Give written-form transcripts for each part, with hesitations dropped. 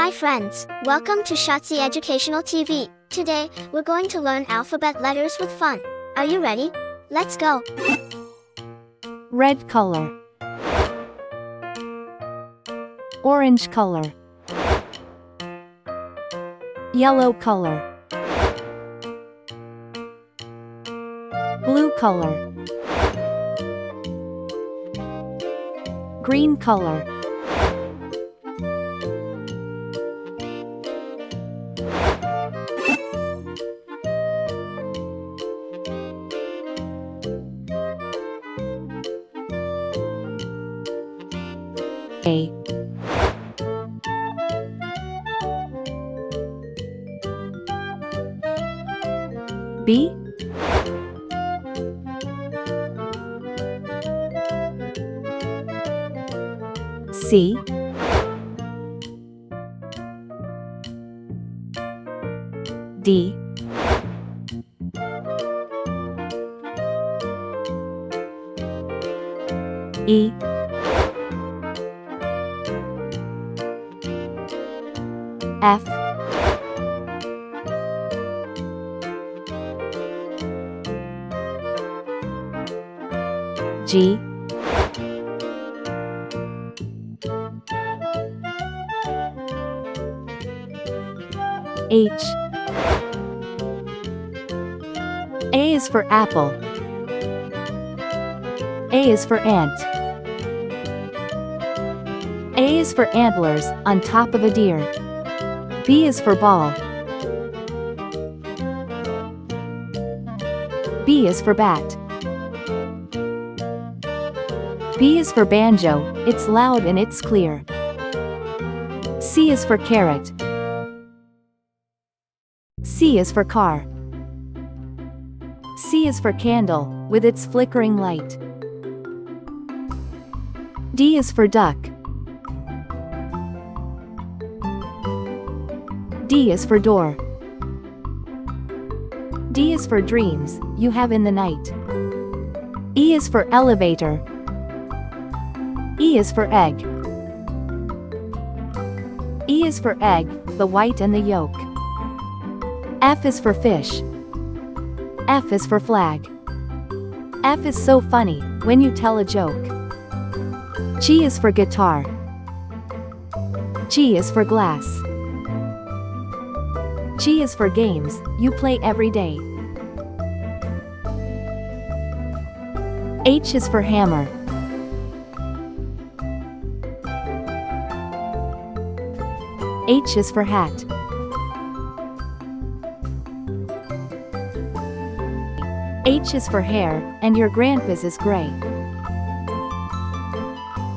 Hi friends, welcome to Shazi Educational TV. Today, we're going to learn alphabet letters with fun. Are you ready? Let's go. Red color. Orange color. Yellow color. Blue color. Green color. A. B. C. D. E. F. G. H. A is for apple. A is for ant. A is for antlers, on top of a deer. B is for ball. B is for bat. B is for banjo, it's loud and it's clear. C is for carrot. C is for car. C is for candle, with its flickering light. D is for duck. D is for door. D is for dreams, you have in the night. E is for elevator. E is for egg. E is for egg, the white and the yolk. F is for fish. F is for flag. F is so funny, when you tell a joke. G is for guitar. G is for glass. G is for games, you play every day. H is for hammer. H is for hat. H is for hair, and your grandpa's is gray.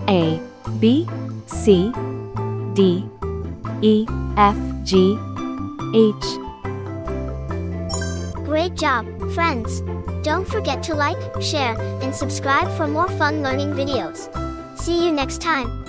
A, B, C, D, E, F, G, H. Great job, friends. Don't forget to like, share, and subscribe for more fun learning videos. See you next time.